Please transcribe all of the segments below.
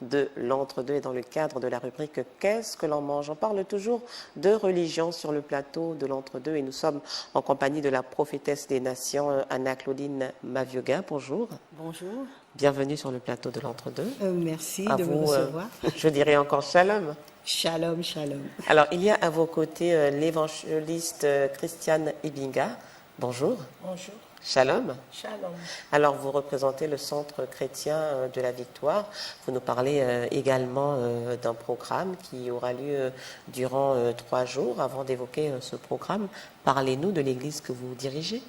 de l'entre-deux et dans le cadre de la rubrique Qu'est-ce que l'on mange? On parle toujours de religion sur le plateau de l'entre-deux et nous sommes en compagnie de la prophétesse des nations, Anna-Claudine Mavioga. Bonjour. Bonjour. Bienvenue sur le plateau de l'entre-deux. Merci de me recevoir. Je dirais encore shalom. Shalom, shalom. Alors, il y a à vos côtés l'évangéliste Christiane Ibinga. Bonjour. Bonjour. Shalom. Shalom. Alors, vous représentez le Centre chrétien de la Victoire. Vous nous parlez également d'un programme qui aura lieu durant 3 jours. Avant d'évoquer ce programme, parlez-nous de l'église que vous dirigez.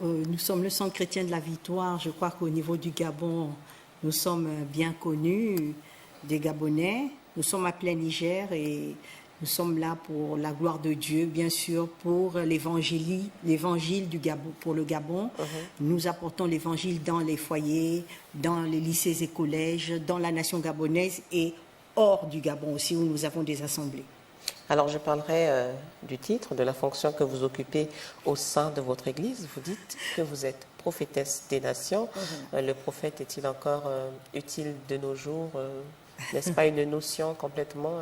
Nous sommes le Centre chrétien de la Victoire. Je crois qu'au niveau du Gabon, nous sommes bien connus des Gabonais. Nous sommes à plein Niger et nous sommes là pour la gloire de Dieu, bien sûr, pour l'évangile du Gabon, pour le Gabon. Nous apportons l'évangile dans les foyers, dans les lycées et collèges, dans la nation gabonaise et hors du Gabon aussi, où nous avons des assemblées. Alors, je parlerai du titre, de la fonction que vous occupez au sein de votre Église. Vous dites que vous êtes prophétesse des nations. Le prophète est-il encore utile de nos jours? N'est-ce pas une notion complètement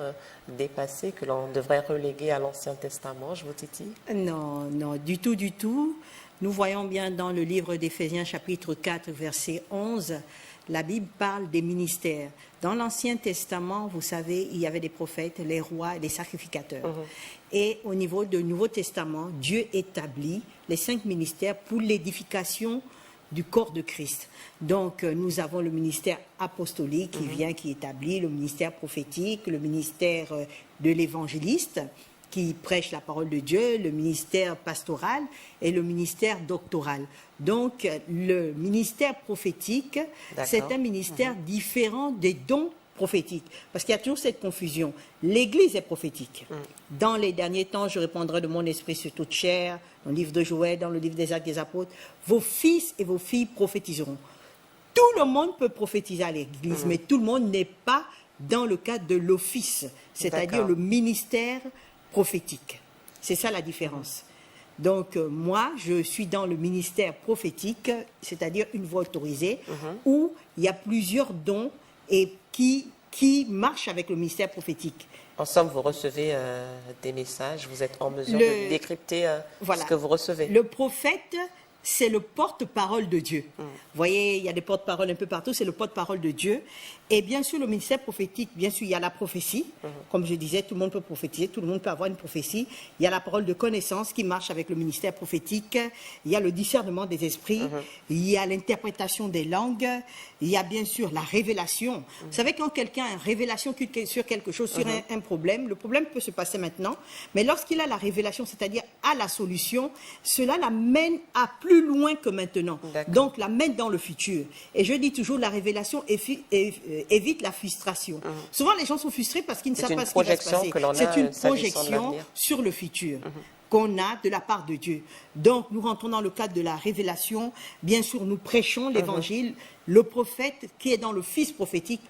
dépassée que l'on devrait reléguer à l'Ancien Testament? Je vous titille. Non, non, du tout, du tout. Nous voyons bien dans le livre d'Éphésiens, chapitre 4, verset 11, la Bible parle des ministères. Dans l'Ancien Testament, vous savez, il y avait des prophètes, les rois et les sacrificateurs. Et au niveau du Nouveau Testament, Dieu établit les 5 ministères pour l'édification du corps de Christ. Donc, nous avons le ministère apostolique qui établit, le ministère prophétique, le ministère de l'évangéliste qui prêche la parole de Dieu, le ministère pastoral et le ministère doctoral. Donc, le ministère prophétique, c'est un ministère différent des dons prophétiques. Parce qu'il y a toujours cette confusion. L'Église est prophétique. Dans les derniers temps, je répandrai de mon esprit sur toute chair, dans le livre de Joël, dans le livre des Actes des Apôtres, vos fils et vos filles prophétiseront. Tout le monde peut prophétiser à l'Église, mais tout le monde n'est pas dans le cadre de l'office, c'est-à-dire le ministère prophétique. C'est ça la différence. Donc, moi, je suis dans le ministère prophétique, c'est-à-dire une voix autorisée, où il y a plusieurs dons et qui marchent avec le ministère prophétique. En somme, vous recevez des messages, vous êtes en mesure de décrypter ce que vous recevez. Le prophète, c'est le porte-parole de Dieu. Vous voyez, il y a des porte-paroles un peu partout, c'est le porte-parole de Dieu. Et bien sûr, le ministère prophétique, bien sûr, il y a la prophétie. Comme je disais, tout le monde peut prophétiser, tout le monde peut avoir une prophétie. Il y a la parole de connaissance qui marche avec le ministère prophétique. Il y a le discernement des esprits. Il y a l'interprétation des langues. Il y a bien sûr la révélation. Vous savez, quand quelqu'un a une révélation sur quelque chose, sur un problème, le problème peut se passer maintenant. Mais lorsqu'il a la révélation, c'est-à-dire à la solution, cela l'amène à plus loin que maintenant. Donc, l'amène dans le futur. Et je dis toujours, la révélation évite la frustration. Souvent, les gens sont frustrés parce qu'ils ne savent pas ce qui va se passer. C'est une projection sur le futur qu'on a de la part de Dieu. Donc, nous rentrons dans le cadre de la révélation. Bien sûr, nous prêchons l'évangile. Le prophète qui est dans le fils prophétique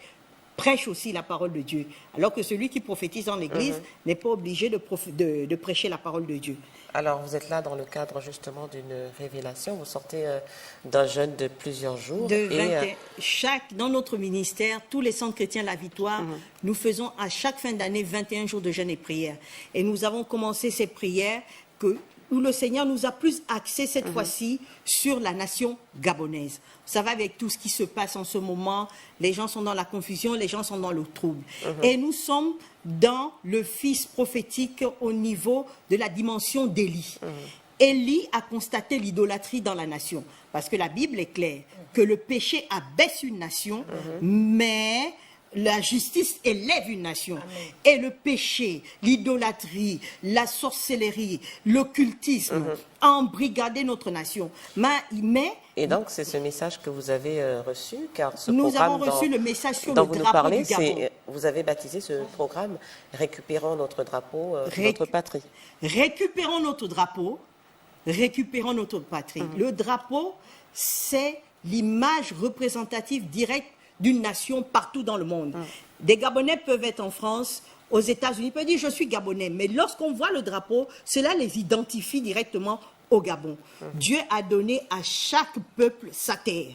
prêche aussi la parole de Dieu. Alors que celui qui prophétise dans l'Église n'est pas obligé de prêcher la parole de Dieu. Alors, vous êtes là dans le cadre justement d'une révélation. Vous sortez d'un jeûne de plusieurs jours. Dans notre ministère, tous les centres chrétiens de la Victoire, nous faisons à chaque fin d'année 21 jours de jeûne et prière. Et nous avons commencé ces prières où le Seigneur nous a plus axé cette fois-ci sur la nation gabonaise. Vous savez, avec tout ce qui se passe en ce moment, les gens sont dans la confusion, les gens sont dans le trouble. Et nous sommes dans le fils prophétique au niveau de la dimension d'Élie. Élie a constaté l'idolâtrie dans la nation. Parce que la Bible est claire, que le péché abaisse une nation, mais la justice élève une nation. Et le péché, l'idolâtrie, la sorcellerie, l'occultisme a embrigadé notre nation. Et donc, c'est ce message que vous avez reçu, car ce nous programme avons reçu le message sur dont le vous nous drapeau parlez, du Gabon. Vous avez baptisé ce programme « Récupérons notre drapeau, notre patrie ». Récupérons notre drapeau, récupérons notre patrie. Le drapeau, c'est l'image représentative directe d'une nation partout dans le monde. Des Gabonais peuvent être en France, aux États-Unis, ils peuvent dire « je suis Gabonais », mais lorsqu'on voit le drapeau, cela les identifie directement au Gabon. Dieu a donné à chaque peuple sa terre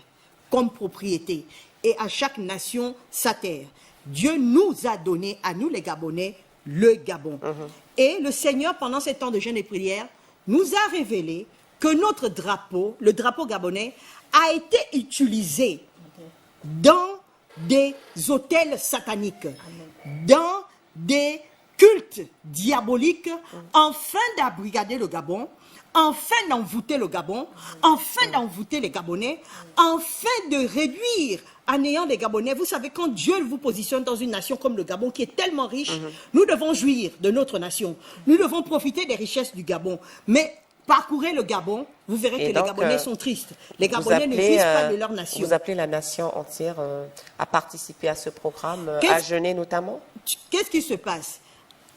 comme propriété. et à chaque nation sa terre. Dieu nous a donné, à nous les Gabonais, le Gabon. Et le Seigneur, pendant ces temps de jeûne et prière, nous a révélé que notre drapeau, le drapeau gabonais, a été utilisé dans des autels sataniques, dans des cultes diaboliques, afin d'abrigader le Gabon, afin d'envoûter le Gabon, afin d'envoûter les Gabonais, afin de réduire en néant les Gabonais. Vous savez, quand Dieu vous positionne dans une nation comme le Gabon, qui est tellement riche, nous devons jouir de notre nation. Nous devons profiter des richesses du Gabon. Mais parcourez le Gabon, vous verrez que les Gabonais sont tristes. Les Gabonais ne jouissent pas de leur nation. Vous appelez la nation entière à participer à ce programme, à jeûner notamment? Qu'est-ce qui se passe?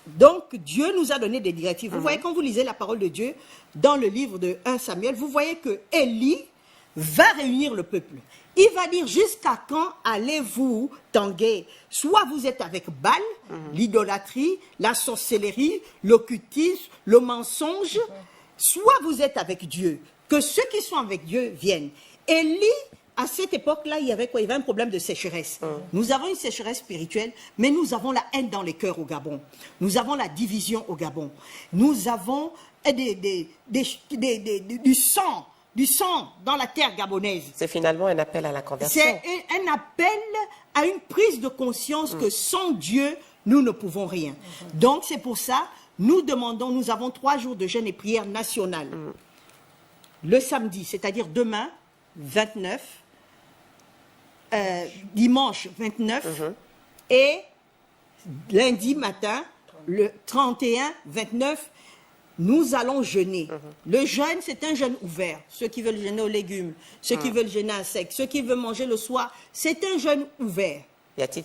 Donc, Dieu nous a donné des directives. Vous voyez, quand vous lisez la parole de Dieu, dans le livre de 1 Samuel, vous voyez que Élie va réunir le peuple. Il va dire, jusqu'à quand allez-vous tanguer? Soit vous êtes avec Baal, l'idolâtrie, la sorcellerie, l'occultisme, le mensonge, soit vous êtes avec Dieu. Que ceux qui sont avec Dieu viennent. Élie, à cette époque-là, il y avait quoi? Il y avait un problème de sécheresse. Nous avons une sécheresse spirituelle, mais nous avons la haine dans les cœurs au Gabon. Nous avons la division au Gabon. Nous avons du sang dans la terre gabonaise. C'est finalement un appel à la conversion. C'est un appel à une prise de conscience que sans Dieu, nous ne pouvons rien. Donc, c'est pour ça, nous demandons, nous avons 3 jours de jeûne et prière nationale. Le samedi, c'est-à-dire demain, 29, dimanche 29, et lundi matin, le 31, 29, nous allons jeûner. Le jeûne, c'est un jeûne ouvert. Ceux qui veulent jeûner aux légumes, ceux qui veulent jeûner à sec, ceux qui veulent manger le soir, c'est un jeûne ouvert.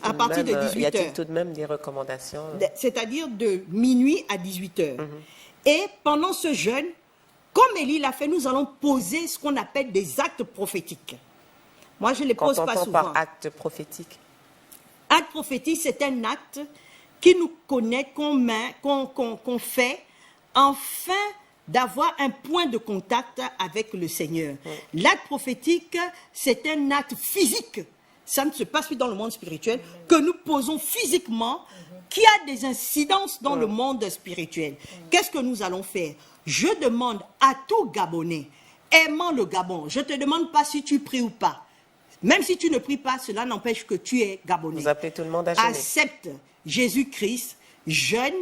À partir de 18h. Y a-t-il tout de même des recommandations? C'est-à-dire de minuit à 18h. Et pendant ce jeûne, comme Élie l'a fait, nous allons poser ce qu'on appelle des actes prophétiques. Moi, je ne les pose pas souvent. Par acte prophétique? Acte prophétique, c'est un acte qui nous connaît, qu'on fait, afin d'avoir un point de contact avec le Seigneur. L'acte prophétique, c'est un acte physique. Ça ne se passe plus dans le monde spirituel, que nous posons physiquement, qui a des incidences dans le monde spirituel. Qu'est-ce que nous allons faire? Je demande à tout Gabonais, aimant le Gabon, je ne te demande pas si tu pries ou pas. Même si tu ne pries pas, cela n'empêche que tu es Gabonais. Vous appelez tout le monde à jeûner. Accepte Jésus-Christ, jeûne,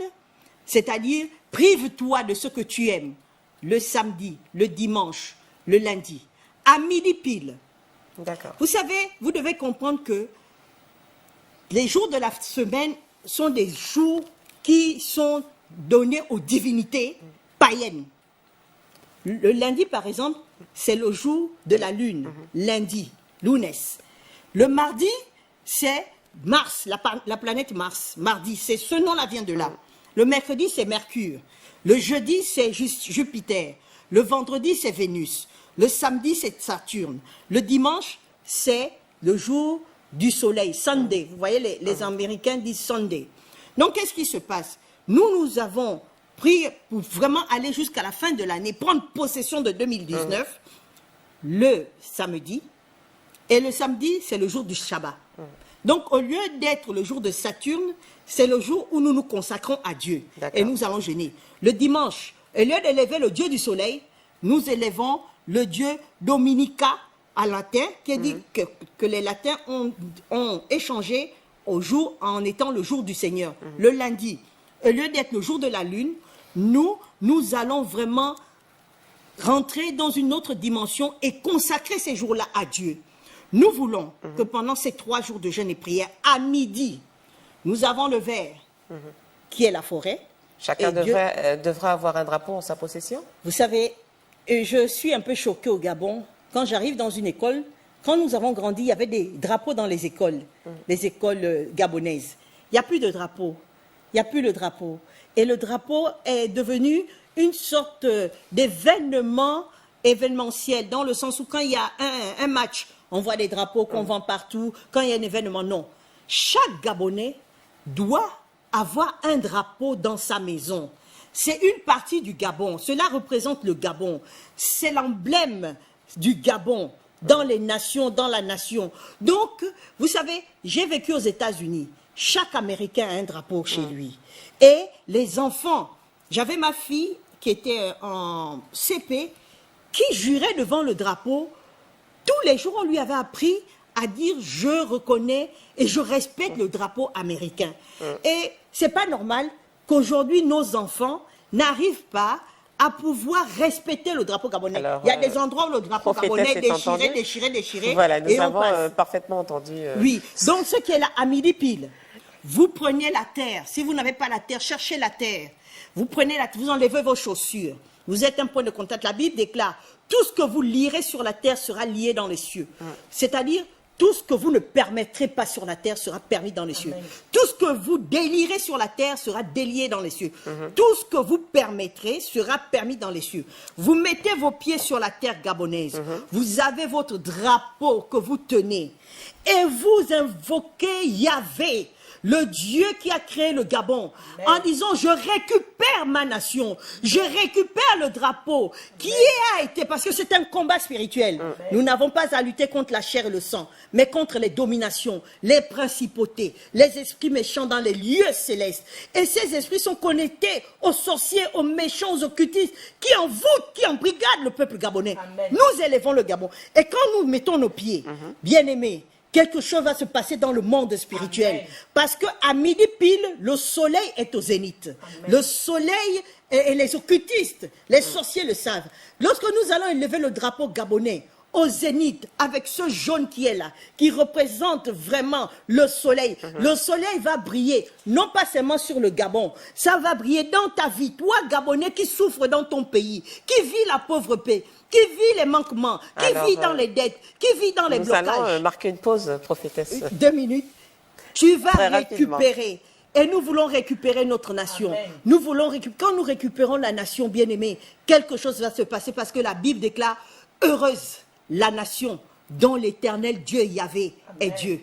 c'est-à-dire prive-toi de ce que tu aimes, le samedi, le dimanche, le lundi, à midi pile. D'accord. Vous savez, vous devez comprendre que les jours de la semaine sont des jours qui sont donnés aux divinités païennes. Le lundi, par exemple, c'est le jour de la lune, lundi, lunes. Le mardi, c'est Mars, la planète Mars. Mardi, c'est ce nom-là vient de là. Le mercredi, c'est Mercure. Le jeudi, c'est Jupiter. Le vendredi, c'est Vénus. Le samedi, c'est Saturne. Le dimanche, c'est le jour du soleil, Sunday. Vous voyez, les Américains disent Sunday. Donc, qu'est-ce qui se passe? Nous avons pris pour vraiment aller jusqu'à la fin de l'année, prendre possession de 2019, le samedi. Et le samedi, c'est le jour du Shabbat. Donc, au lieu d'être le jour de Saturne, c'est le jour où nous nous consacrons à Dieu. Et nous allons jeûner. Le dimanche, au lieu d'élever le Dieu du soleil, nous élevons le Dieu Dominica à latin, qui dit que les latins ont échangé au jour en étant le jour du Seigneur. Le lundi, au lieu d'être le jour de la lune, nous allons vraiment rentrer dans une autre dimension et consacrer ces jours-là à Dieu. Nous voulons que pendant ces 3 jours de jeûne et prière, à midi, nous avons le vert, qui est la forêt. Chacun devra avoir un drapeau en sa possession? Vous savez, je suis un peu choquée au Gabon. Quand j'arrive dans une école, quand nous avons grandi, il y avait des drapeaux dans les écoles gabonaises. Il n'y a plus de drapeau. Il n'y a plus le drapeau. Et le drapeau est devenu une sorte d'événement événementiel, dans le sens où quand il y a un match, on voit des drapeaux qu'on vend partout. Quand il y a un événement, non. Chaque Gabonais doit avoir un drapeau dans sa maison. C'est une partie du Gabon. Cela représente le Gabon. C'est l'emblème du Gabon. dans les nations, dans la nation. Donc, vous savez, j'ai vécu aux États-Unis. Chaque Américain a un drapeau chez lui. Et les enfants, j'avais ma fille qui était en CP, qui jurait devant le drapeau. Tous les jours, on lui avait appris à dire « je reconnais et je respecte le drapeau américain ». Et c'est pas normal qu'aujourd'hui, nos enfants n'arrivent pas à pouvoir respecter le drapeau gabonais. Alors, il y a des endroits où le drapeau gabonais est déchiré. Voilà, nous avons parfaitement entendu. Oui, donc ce qui est là, à midi pile, vous prenez la terre. Si vous n'avez pas la terre, cherchez la terre. Vous prenez vous enlevez vos chaussures. Vous êtes un point de contact. La Bible déclare, tout ce que vous lirez sur la terre sera lié dans les cieux. C'est-à-dire, tout ce que vous ne permettrez pas sur la terre sera permis dans les cieux. Tout ce que vous délirez sur la terre sera délié dans les cieux. Tout ce que vous permettrez sera permis dans les cieux. Vous mettez vos pieds sur la terre gabonaise. Vous avez votre drapeau que vous tenez. Et vous invoquez Yahvé, le Dieu qui a créé le Gabon, en disant, je récupère ma nation, je récupère le drapeau qui a été, parce que c'est un combat spirituel. Nous n'avons pas à lutter contre la chair et le sang, mais contre les dominations, les principautés, les esprits méchants dans les lieux célestes. Et ces esprits sont connectés aux sorciers, aux méchants, aux occultistes, qui envoûtent, qui embrigadent le peuple gabonais. Nous élevons le Gabon. Et quand nous mettons nos pieds, bien-aimés, quelque chose va se passer dans le monde spirituel. Amen. Parce qu'à midi pile, le soleil est au zénith. Amen. Le soleil et les occultistes, les sorciers le savent. Lorsque nous allons élever le drapeau gabonais au zénith, avec ce jaune qui est là, qui représente vraiment le soleil va briller, non pas seulement sur le Gabon, ça va briller dans ta vie. Toi, Gabonais, qui souffre dans ton pays, qui vit la pauvreté, qui vit les manquements, qui vit dans les dettes, qui vit dans les blocages. Nous allons marquer une pause, prophétesse. 2 minutes. Tu vas récupérer. Et nous voulons récupérer notre nation. Nous voulons quand nous récupérons la nation, bien-aimée, quelque chose va se passer parce que la Bible déclare « Heureuse la nation dont l'Éternel Dieu Yahvé est Dieu ».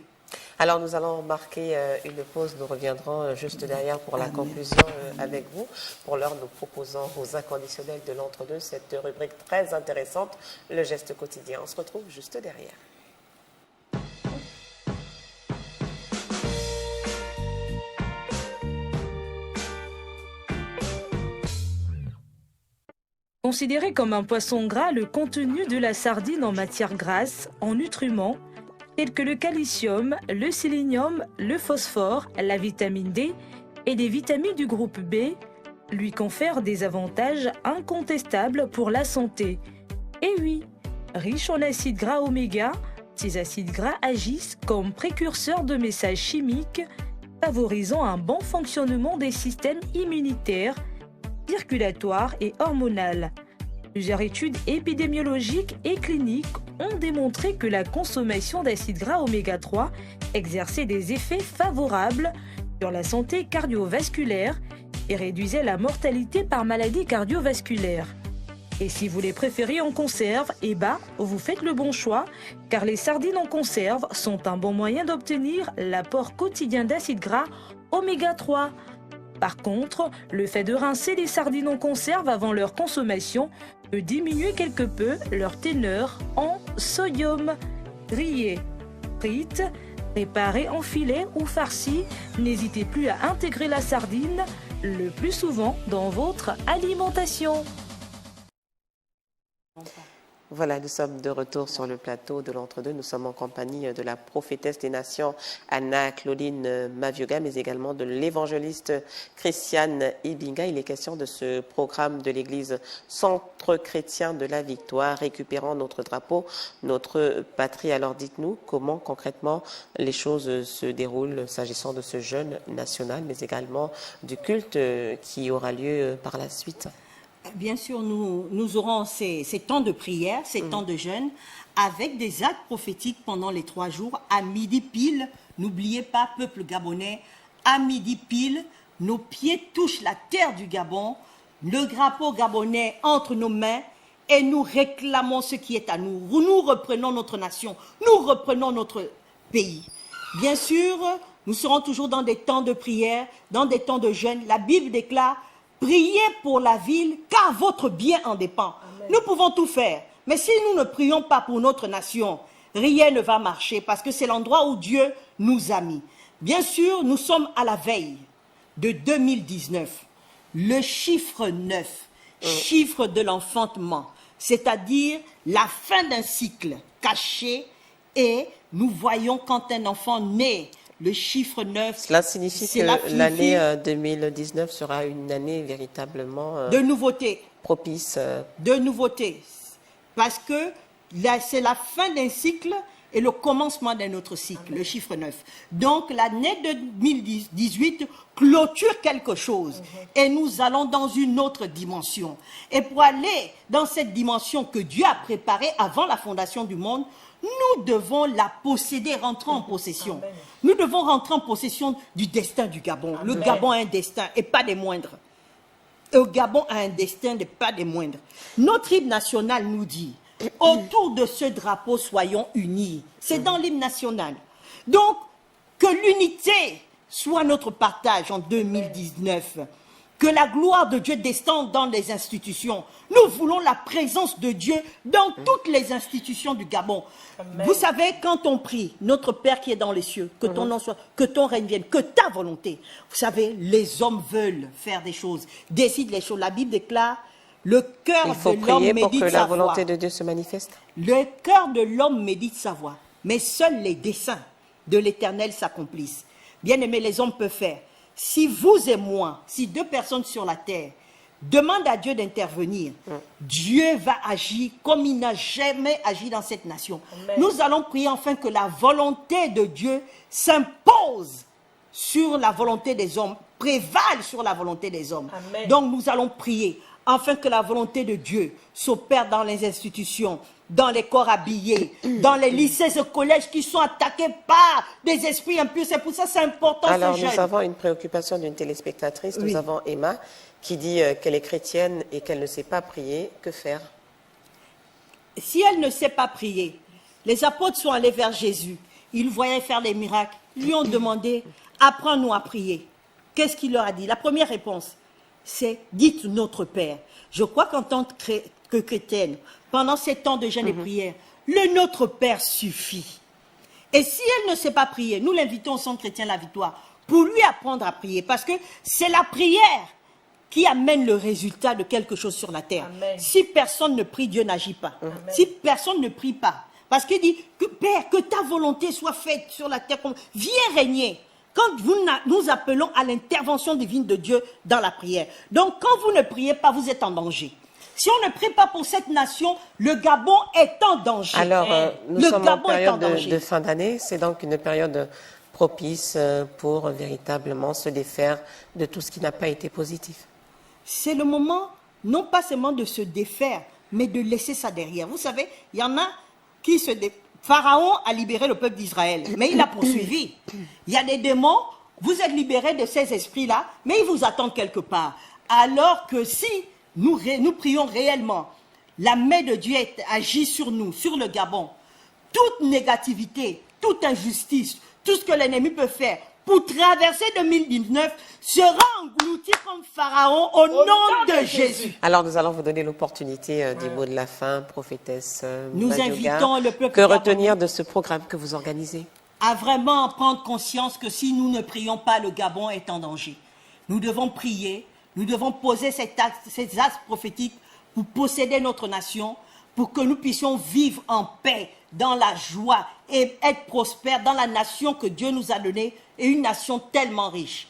Alors nous allons marquer une pause, nous reviendrons juste derrière pour la conclusion avec vous. Pour l'heure, nous proposons aux inconditionnels de l'entre-deux cette rubrique très intéressante, le geste quotidien. On se retrouve juste derrière. Considéré comme un poisson gras, le contenu de la sardine en matière grasse, en nutriments, tels que le calcium, le sélénium, le phosphore, la vitamine D et des vitamines du groupe B, lui confère des avantages incontestables pour la santé. Et oui, riche en acides gras oméga, ces acides gras agissent comme précurseurs de messages chimiques, favorisant un bon fonctionnement des systèmes immunitaires, circulatoire et hormonal. Plusieurs études épidémiologiques et cliniques ont démontré que la consommation d'acides gras oméga 3 exerçait des effets favorables sur la santé cardiovasculaire et réduisait la mortalité par maladie cardiovasculaire. Et si vous les préférez en conserve, vous faites le bon choix, car les sardines en conserve sont un bon moyen d'obtenir l'apport quotidien d'acides gras oméga 3. Par contre, le fait de rincer les sardines en conserve avant leur consommation peut diminuer quelque peu leur teneur en sodium. Grillé, frites, préparé en filet ou farci, n'hésitez plus à intégrer la sardine le plus souvent dans votre alimentation. Voilà, nous sommes de retour sur le plateau de l'Entre-deux. Nous sommes en compagnie de la prophétesse des nations, Anna-Claudine Mavioga, mais également de l'évangéliste Christiane Ibinga. Il est question de ce programme de l'Église Centre chrétien de la Victoire, récupérant notre drapeau, notre patrie. Alors dites-nous comment concrètement les choses se déroulent s'agissant de ce jeûne national, mais également du culte qui aura lieu par la suite. Bien sûr, nous aurons ces temps de prière, ces temps de jeûne, avec des actes prophétiques pendant les 3 jours. À midi pile, n'oubliez pas, peuple gabonais, à midi pile, nos pieds touchent la terre du Gabon, le drapeau gabonais entre nos mains et nous réclamons ce qui est à nous. Nous reprenons notre nation, nous reprenons notre pays. Bien sûr, nous serons toujours dans des temps de prière, dans des temps de jeûne. La Bible déclare: priez pour la ville, car votre bien en dépend. Amen. Nous pouvons tout faire, Mais si nous ne prions pas pour notre nation, rien ne va marcher parce que c'est l'endroit où Dieu nous a mis. Bien sûr, nous sommes à la veille de 2019. Le chiffre 9, chiffre de l'enfantement, c'est-à-dire la fin d'un cycle caché, et nous voyons quand un enfant naît, le chiffre 9. Cela signifie que l'année 2019 sera une année véritablement de nouveauté. Propice. De nouveauté. Parce que c'est la fin d'un cycle et le commencement d'un autre cycle, le chiffre 9. Donc l'année 2018 clôture quelque chose et nous allons dans une autre dimension. Et pour aller dans cette dimension que Dieu a préparée avant la fondation du monde, nous devons la posséder, rentrer en possession. Amen. Nous devons rentrer en possession du destin du Gabon. Amen. Le Gabon a un destin et pas des moindres. Le Gabon a un destin et pas des moindres. Notre hymne national nous dit, autour de ce drapeau, soyons unis. C'est dans l'hymne national. Donc, que l'unité soit notre partage en 2019. Que la gloire de Dieu descende dans les institutions. Nous voulons la présence de Dieu dans toutes les institutions du Gabon. Amen. Vous savez, quand on prie, notre Père qui est dans les cieux, que ton nom soit, que ton règne vienne, que ta volonté. Vous savez, les hommes veulent faire des choses, décident les choses. La Bible déclare, le cœur de l'homme médite sa voix. Il faut prier pour que la volonté de Dieu se manifeste. Le cœur de l'homme médite sa voix, mais seuls les desseins de l'Éternel s'accomplissent. Bien aimés, les hommes peuvent faire. Si vous et moi, si deux personnes sur la terre demandent à Dieu d'intervenir, Dieu va agir comme il n'a jamais agi dans cette nation. Amen. Nous allons prier enfin que la volonté de Dieu s'impose sur la volonté des hommes, prévale sur la volonté des hommes. Amen. Donc nous allons prier afin que la volonté de Dieu s'opère dans les institutions, dans les corps habillés, dans les lycées et collèges qui sont attaqués par des esprits impurs. C'est pour ça que c'est important. Alors, nous avons une préoccupation d'une téléspectatrice. Oui. Nous avons Emma qui dit qu'elle est chrétienne et qu'elle ne sait pas prier. Que faire? Si elle ne sait pas prier, les apôtres sont allés vers Jésus. Ils voyaient faire des miracles. Ils lui ont demandé, apprends-nous à prier. Qu'est-ce qu'il leur a dit? La première réponse, c'est dites notre Père. Je crois qu'en tant que chrétienne, pendant ces temps de jeûne et prière, le Notre Père suffit. Et si elle ne sait pas prier, nous l'invitons au Centre chrétien La Victoire pour lui apprendre à prier. Parce que c'est la prière qui amène le résultat de quelque chose sur la terre. Amen. Si personne ne prie, Dieu n'agit pas. Amen. Si personne ne prie pas, parce qu'il dit que Père, que ta volonté soit faite sur la terre. Viens régner. Quand nous appelons à l'intervention divine de Dieu dans la prière. Donc quand vous ne priez pas, vous êtes en danger. Si on ne prie pas pour cette nation, le Gabon est en danger. Alors, nous sommes en période de fin d'année. C'est donc une période propice pour véritablement se défaire de tout ce qui n'a pas été positif. C'est le moment, non pas seulement de se défaire, mais de laisser ça derrière. Vous savez, il y en a qui se défient. Pharaon a libéré le peuple d'Israël, mais il a poursuivi. Il y a des démons, vous êtes libérés de ces esprits-là, mais ils vous attendent quelque part. Alors que si nous prions réellement, la main de Dieu agit sur nous, sur le Gabon. Toute négativité, toute injustice, tout ce que l'ennemi peut faire pour traverser 2019 sera englouti comme Pharaon au nom de Jésus. Alors nous allons vous donner l'opportunité du mot de la fin, prophétesse Nous Madioga. Invitons le peuple que retenir de ce programme que vous organisez? À vraiment prendre conscience que si nous ne prions pas, le Gabon est en danger. Nous devons prier. Nous devons poser ces actes prophétiques pour posséder notre nation, pour que nous puissions vivre en paix, dans la joie et être prospères dans la nation que Dieu nous a donnée, et une nation tellement riche.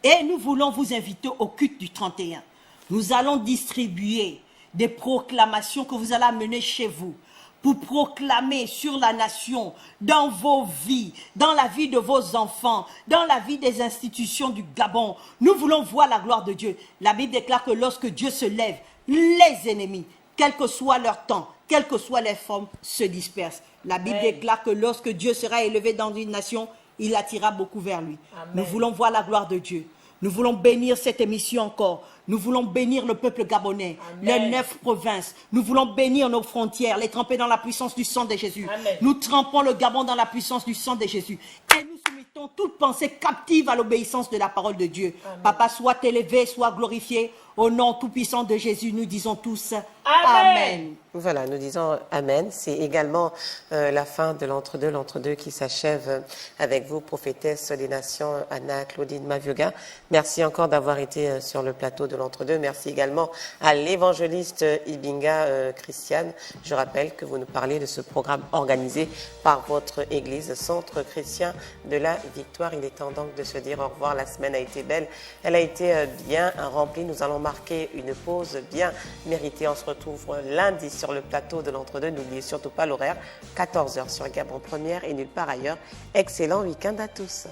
Et nous voulons vous inviter au culte du 31. Nous allons distribuer des proclamations que vous allez amener chez vous, pour proclamer sur la nation, dans vos vies, dans la vie de vos enfants, dans la vie des institutions du Gabon. Nous voulons voir la gloire de Dieu. La Bible déclare que lorsque Dieu se lève, les ennemis, quel que soit leur temps, quelles que soient les formes, se dispersent. La Bible déclare que lorsque Dieu sera élevé dans une nation, il attirera beaucoup vers lui. Amen. Nous voulons voir la gloire de Dieu. Nous voulons bénir cette émission encore. Nous voulons bénir le peuple gabonais, Amen. Les 9 provinces. Nous voulons bénir nos frontières, les tremper dans la puissance du sang de Jésus. Amen. Nous trempons le Gabon dans la puissance du sang de Jésus. Et nous soumettons toute pensée captive à l'obéissance de la parole de Dieu. Amen. Papa, sois élevé, sois glorifié Au nom tout-puissant de Jésus, nous disons tous Amen. Voilà, nous disons Amen. C'est également la fin de l'entre-deux qui s'achève avec vous, prophétesse des nations, Anna Claudine Mavioga. Merci encore d'avoir été sur le plateau de l'entre-deux. Merci également à l'évangéliste Ibinga Christiane. Je rappelle que vous nous parlez de ce programme organisé par votre église, Centre chrétien de la Victoire. Il est temps donc de se dire au revoir. La semaine a été belle. Elle a été bien remplie. Nous allons marquer une pause bien méritée. On se retrouve lundi sur le plateau de l'entre-deux. N'oubliez surtout pas l'horaire, 14h sur Gabon Première et nulle part ailleurs. Excellent week-end à tous.